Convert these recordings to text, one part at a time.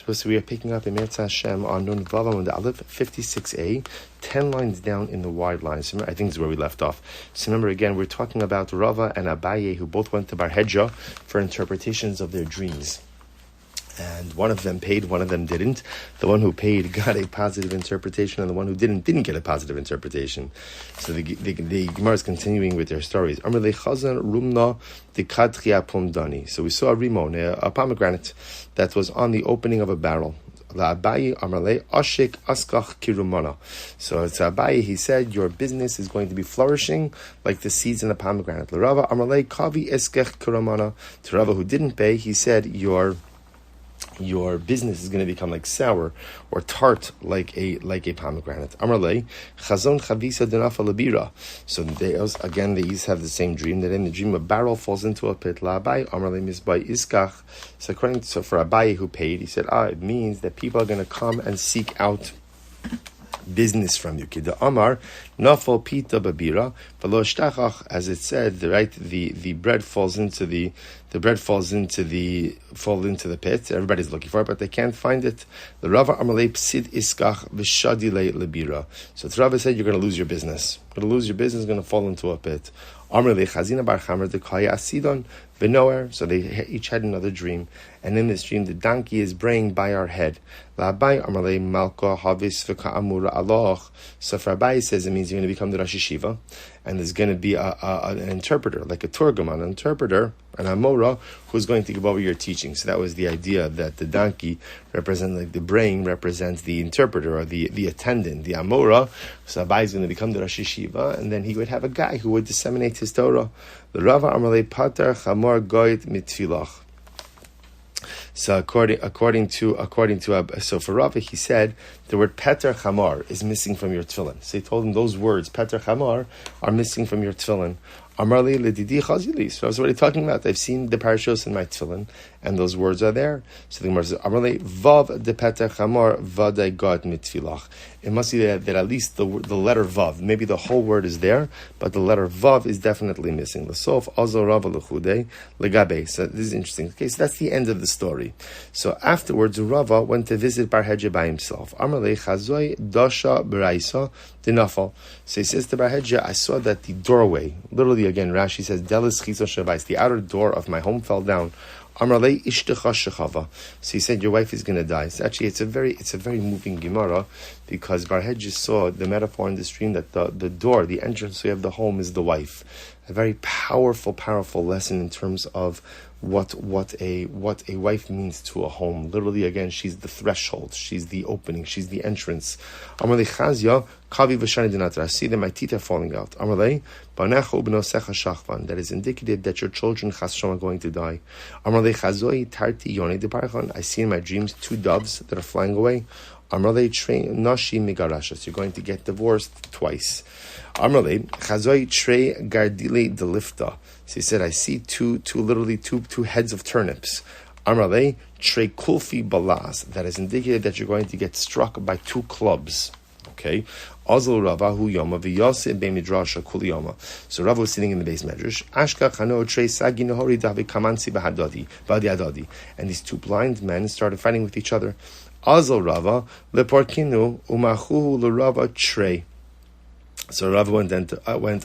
So we are picking up in Mirza Hashem on Nun Vavam and Aleph 56a, 10 lines down in the wide lines. So I think this is where we left off. So remember again, we're talking about Rava and Abaye, who both went to Bar Hedja for interpretations of their dreams. And one of them paid, one of them didn't. The one who paid got a positive interpretation, and the one who didn't get a positive interpretation. So the Gemara is continuing with their stories. So we saw a rimon, a pomegranate, that was on the opening of a barrel. So it's Abaye, he said, your business is going to be flourishing like the seeds in the pomegranate. To Rava, who didn't pay, he said, your business is going to become like sour or tart like a pomegranate. Amarle, chazon chavisa denafa labira. So they each have the same dream, that in the dream a barrel falls into a pit. La Abaye, Amarle misbay iskach. So for Abaye who paid, he said, it means that people are going to come and seek out business from you. Kida Amar, nafal pita babira, v'lo shtachach, as it said, right? The bread falls into the pit. Everybody's looking for it, but they can't find it. The Rava Amalei psid iskach v'shadile lebira. So the Rava said, you're going to lose your business. You're going to lose your business. Going to fall into a pit. Amalei chazina bar chamer dekaya asidon v'noer. So they each had another dream, and in this dream, the donkey is braying by our head. La'abai Amalei malka havis v'ka'amura aloch. So for Abai says it means you're going to become the Rosh Yeshiva, and there's going to be an interpreter, like a Turgoman, an interpreter, an Amora, who's going to give over your teaching. So that was the idea, that the donkey represents, like the brain represents the interpreter or the attendant, the Amora. So Abai is going to become the Rosh Yeshiva, and then he would have a guy who would disseminate his Torah. The Rava Amalei Pater Chamor Goyt Mitfilach. So according to so for Rava, he said the word Peter Chamar is missing from your tefillin. So he told him those words Peter Chamar are missing from your tefillin. Amarli ledidi chazili. So that's what he's talking about. I've seen the parashos in my tefillin, and those words are there. So the Gemara says, Amarli vav de Peter Chamar vaday god mitfilach. It must be that at least the letter vav, maybe the whole word is there, but the letter vav is definitely missing. L'sof azo rava lechude legabe. So this is interesting. Okay, so that's the end of the story. So afterwards, Rava went to visit Bar Hedja by himself. Amarli chazoi dasha b'raisa dinafal. So he says to Bar Hedja, I saw that the doorway, literally again, Rashi says, Delis chiso shavais, the outer door of my home fell down. Amrlei ishtecha shechava. So he said, your wife is going to die. So actually, it's a very moving Gemara, because Bar Hedja saw the metaphor in the stream that the door, the entrance of the home is the wife. A very powerful lesson in terms of what a wife means to a home. Literally, again, she's the threshold, she's the opening, she's the entrance. Amalei chazia kavi v'shani dinatra. I see that my teeth are falling out. Amalei banecha ubnosecha shachvan. That is indicative that your children chas v'shalom are going to die. Amalei chazoi tarti yoni deparchon. I see in my dreams 2 doves that are flying away. Amalei trei nashi migarashas. You're going to get divorced twice. Amalei chazoi trei gardile delifta. So he said, I see two heads of turnips. Amalei trei kulfi balas. That is indicated that you're going to get struck by 2 clubs. Okay. Azal Rava hu yoma v'yase be midrasha kul yoma. So Rava was sitting in the base medrash. Ashka chano trei sagi nahori davi kamansi b'hadadi v'adi. And these 2 blind men started fighting with each other. Azal Rava leporkinu umachu l'Rava trei. So Rava went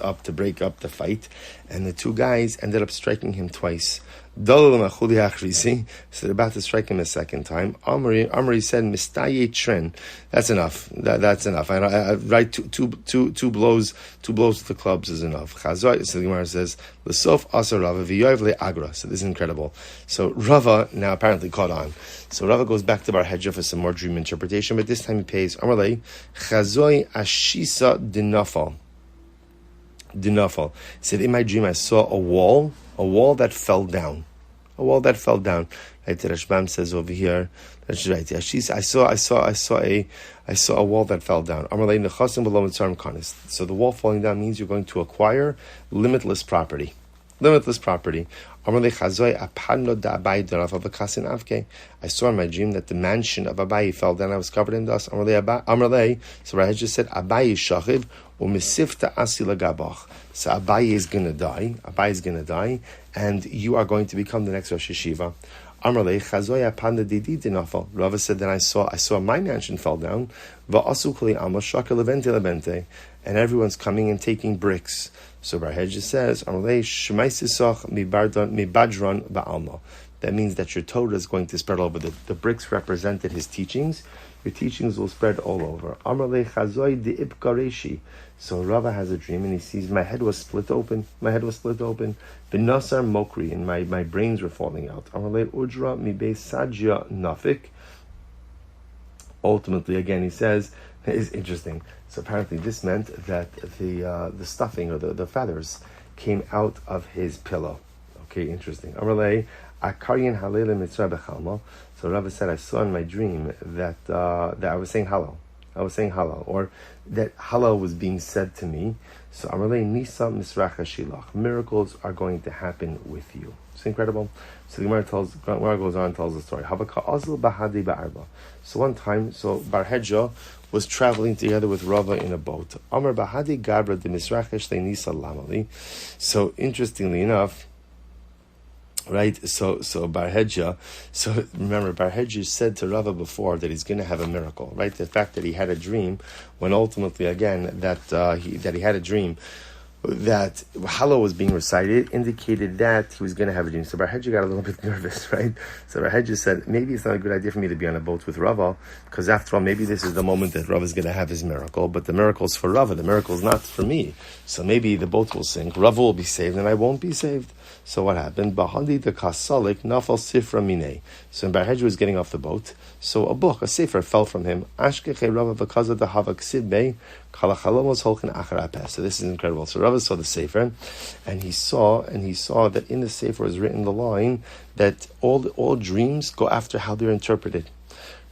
up to break up the fight, and the 2 guys ended up striking him twice. So they're about to strike him a second time. Amri said, "Mistaye tren." That's enough. That's enough. I write two blows with the clubs is enough. So the Gemara says, "L'sof asa Rava v'yoyv le'agra." So this is incredible. So Rava now apparently caught on. So Rava goes back to Bar Hedja for some more dream interpretation, but this time he pays. Amarlei chazoi ashisa dinafal. Dinafal. He said, in my dream I saw a wall that fell down. A wall that fell down. Right, the Rashbam says over here. That's right. I saw a wall that fell down. So the wall falling down means you're going to acquire limitless property. Limitless property. I saw in my dream that the mansion of Abai fell down. I was covered in dust. So I just said, Abai shachiv u'misifta asi lagabach. So Abai is going to die. And you are going to become the next Rosh Yeshiva. Amrle chazoya panda didi dinafal. Rava said, then I saw my mansion fell down. Va'asu kuli amos shaka levente lebente, and everyone's coming and taking bricks. So Barhedja says, Amrle shemaisisach mibadron ba'alma. That means that your Torah is going to spread all over. The bricks represented his teachings. Your teachings will spread all over. Amrle chazoy di'ibkareshi. So Rava has a dream and he sees my head was split open. Benasar mokri, and my brains were falling out. Amrle udra mibe sajya nafik. Ultimately, again, he says, it's interesting. So apparently this meant that the stuffing or the feathers came out of his pillow. Okay, interesting. Amrle akaryin halele mitzvah bechalma. So Rava said, I saw in my dream that I was saying halal. Or that halal was being said to me. So Amrle nisa misracha shilach. Miracles are going to happen with you. It's incredible. So the Gemara goes on and tells the story. So one time, Barhedja was traveling together with Rava in a boat. Amar bahadi gabra de misrachesh le nisa lamali. So interestingly enough, right? So Barhedja. So remember, Barhedja said to Rava before that he's going to have a miracle, right? The fact that he had a dream, when ultimately again that he had a dream that Halal was being recited, indicated that he was going to have a dream. So Barhedja got a little bit nervous, right? So Barhedja said, maybe it's not a good idea for me to be on a boat with Rava, because after all, maybe this is the moment that Rava is going to have his miracle, but the miracle's for Rava, the miracle's not for me. So maybe the boat will sink, Rava will be saved, and I won't be saved. So what happened? Bahandi the kasalik nafal sifra mine. So when Barhedja was getting off the boat, so a book, a sefer, fell from him. Ashkeche Rava v'kaza dehava ksibbe kalachalomos holchen achar apeh. So this is incredible. So Rava saw the sefer, and he saw that in the sefer was written the line that all dreams go after how they're interpreted.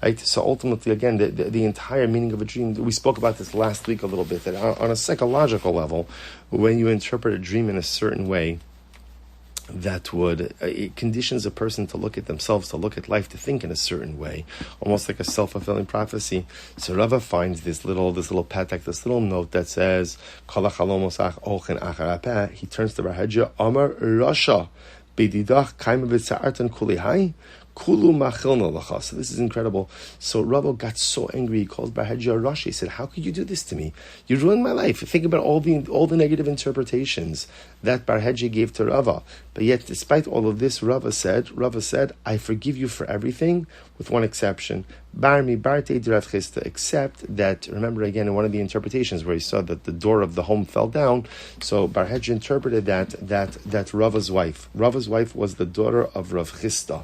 Right? So ultimately, again, the entire meaning of a dream, we spoke about this last week a little bit, that on a psychological level, when you interpret a dream in a certain way, that would it conditions a person to look at themselves, to look at life, to think in a certain way, almost like a self-fulfilling prophecy. So Rava finds this little patak, this little note that says, he turns to Barhedja, Amar Rasha, Bididach Kaima B'Tza'artan Kulihai. Kulu machilna lacha. So this is incredible. So Rava got so angry. He called Barhedja Rashi. He said, "How could you do this to me? You ruined my life. Think about all the negative interpretations that Barhedja gave to Rava. But yet, despite all of this, Rava said, I forgive you for everything, with one exception. Bar mi barte d'Rav Chisda, except that, remember again in one of the interpretations where he saw that the door of the home fell down. So Barhedja interpreted that Rava's wife was the daughter of Rav Chisda.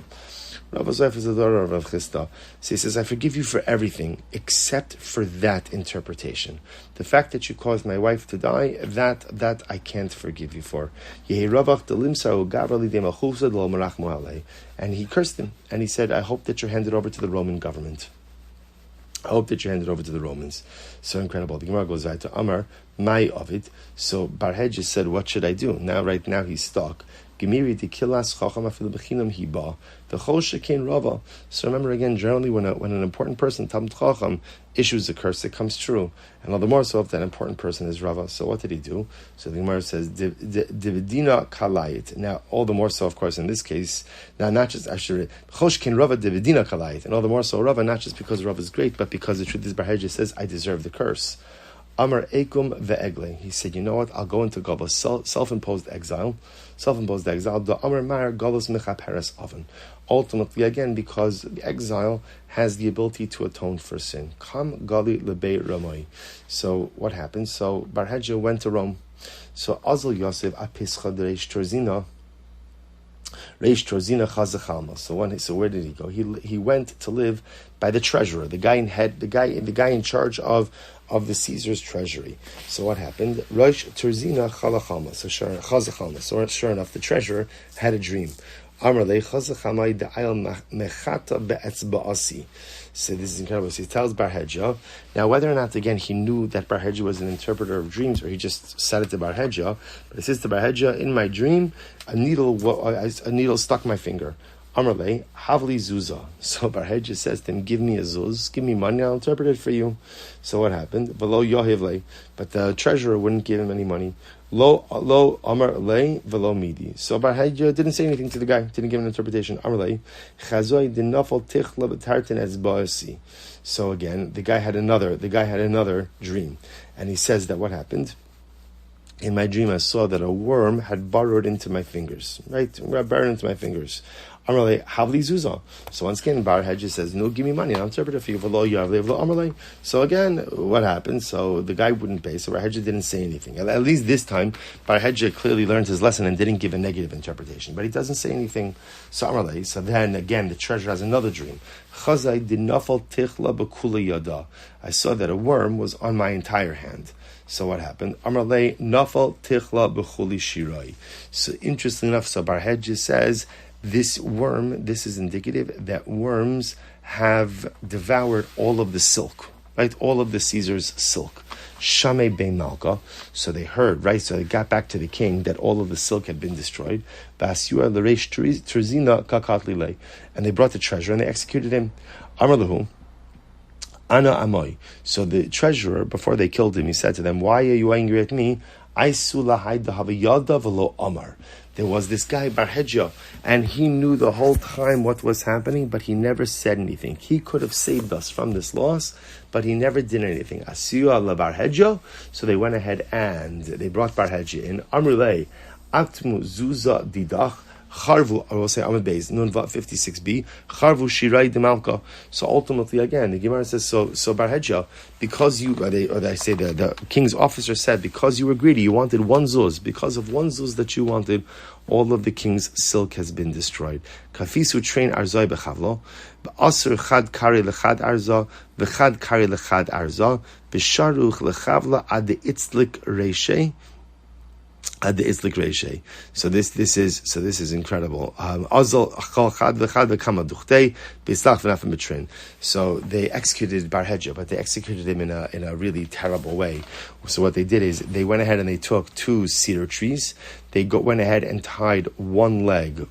Rava's wife is the daughter of Rav Chisda. So he says, I forgive you for everything except for that interpretation. The fact that you caused my wife to die, that I can't forgive you for. And he cursed him, and he said, I hope that you're handed over to the Roman government. I hope that you're handed over to the Romans. So incredible. The Gemara goes right to Amar, my of it. So Barhedja said, what should I do? Right now he's stuck. Gemiri de kilas chacham afil bechinam hiba the chol shekain Rava. So remember again, generally when an important person Talmid Chacham issues a curse, it comes true, and all the more so if that important person is Rava. So what did he do? So the Gemara says dividina kalayit. Now all the more so, of course, in this case, now not just actually chol shekain Rava dividina kalayit, and all the more so Rava, not just because Rava is great, but because the truth is Barhedja says I deserve the curse. Amar Ekum ve'egle. He said, you know what? I'll go into Galus, self-imposed exile. The Amar Mar Galus mechaperes oven. Ultimately, again, because exile has the ability to atone for sin. Kam gali lebei Ramoi. So what happened? So Barhedja went to Rome. So Azal Yosef apischa Reish Torzina Chazachalma. So where did he go? He went to live by the treasurer, the guy in charge of the Caesar's treasury. So what happened? Rosh Torzina Chalachalma. So sure enough, the treasurer had a dream. Amar le Chazachamai de'ayel mechata be'etzba'asi. So this is incredible. So he tells Barhedja. Now, whether or not, again, he knew that Barhedja was an interpreter of dreams, or he just said it to Barhedja, but he says to Barhedja, in my dream, a needle stuck my finger. Amrle, Havli Zuza. So Barhedja says to him, give me a zuz, give me money, I'll interpret it for you. So what happened? Velo Yohivle, but the treasurer wouldn't give him any money. Lo Amar Le Velo Midi. So Barhedja didn't say anything to the guy, didn't give an interpretation. Amrle, Chazoi Dinafal Tichla B'tartin as Baasi. So again, the guy had another dream. And he says that what happened? In my dream, I saw that a worm had burrowed into my fingers. Right? Burrowed into my fingers. Amrle, Havli Zuzah. So once again, Barhedja says, no, give me money, I'll interpret it for you. Amrle. So again, what happened? So the guy wouldn't pay, so Barhedja didn't say anything. At least this time, Barhedja clearly learned his lesson and didn't give a negative interpretation. But he doesn't say anything. So Amrle, so then again, the treasurer has another dream. Chazai dinafal tichla b'kula yada. I saw that a worm was on my entire hand. So what happened? Amrle nafal tichla b'chuli shirai. So interestingly enough, so Barhedja says, this worm, this is indicative that worms have devoured all of the silk, right? All of the Caesar's silk. Shamei bein malka. So they heard, right? So they got back to the king that all of the silk had been destroyed. Ba'asyua l'reish terzina kakat lilei. And they brought the treasurer and they executed him. Amar lahu, Ana amoy. So the treasurer, before they killed him, he said to them, why are you angry at me? There was this guy, Barhedja, and he knew the whole time what was happening, but he never said anything. He could have saved us from this loss, but he never did anything. Asiyu ala Barhedja. So they went ahead and they brought Barhedja in. Amrulei, Atmu Zuza Didach. Charvu, I will say Amud Beis, Nun 56b, Charvu Shirai Demalka. So ultimately, again, the Gemara says, so Barhedja, because you, the king's officer said, because you were greedy, you wanted one zuz, because of one zuz that you wanted, all of the king's silk has been destroyed. Kafisu train arzoi bechavlo, asur chad kari lechad arza, v'chad kari lechad arza, v'sharuch lechavla ad itzlik reishei. So this is incredible. So they executed Barhedja, but they executed him in a really terrible way. So what they did is they went ahead and they took two cedar trees. They went ahead and tied one leg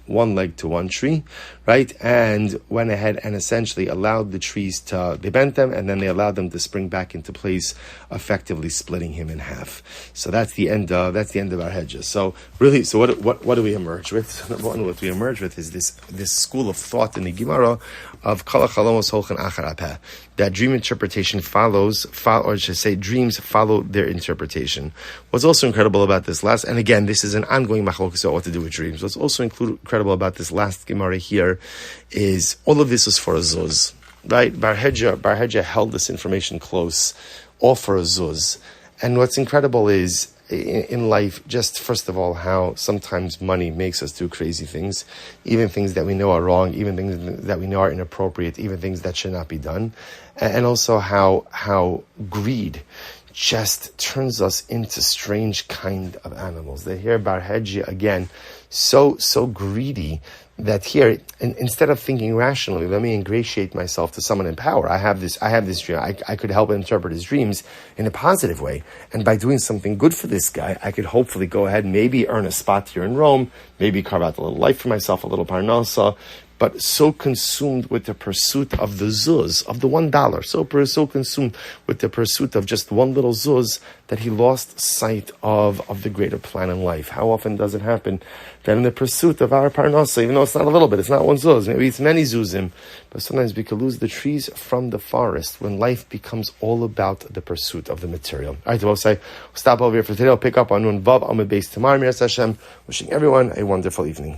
to one tree, right? And went ahead and essentially allowed the trees they bent them, and then they allowed them to spring back into place, effectively splitting him in half. So that's the end of Barhedja. So really, so what do we emerge with? Number one, what we emerge with is this school of thought in the Gemara of Kala Chalomos Holchen Achar Apeh, that dream interpretation dreams follow their interpretation. What's also incredible about this last, and again, this is an ongoing machlokas about what to do with dreams. What's also incredible about this last Gemara here is all of this was for a zuz, right? Barhedja held this information close, all for a zuz. And what's incredible is, in life, just first of all, how sometimes money makes us do crazy things, even things that we know are wrong, even things that we know are inappropriate, even things that should not be done, and also how greed just turns us into strange kind of animals. They hear Barhedja again, so greedy that here, instead of thinking rationally, let me ingratiate myself to someone in power. I have this dream. I could help interpret his dreams in a positive way. And by doing something good for this guy, I could hopefully go ahead and maybe earn a spot here in Rome, maybe carve out a little life for myself, a little parnasa, but so consumed with the pursuit of the zuz, of the $1, so consumed with the pursuit of just one little zuz that he lost sight of the greater plan in life. How often does it happen that in the pursuit of our parnasa, even though it's not a little bit, it's not one zuz, maybe it's many zuzim, but sometimes we could lose the trees from the forest when life becomes all about the pursuit of the material. All right, we'll stop over here for today. I'll pick up on Nun Vav Amud Beis tomorrow. Miras Hashem, wishing everyone a wonderful evening.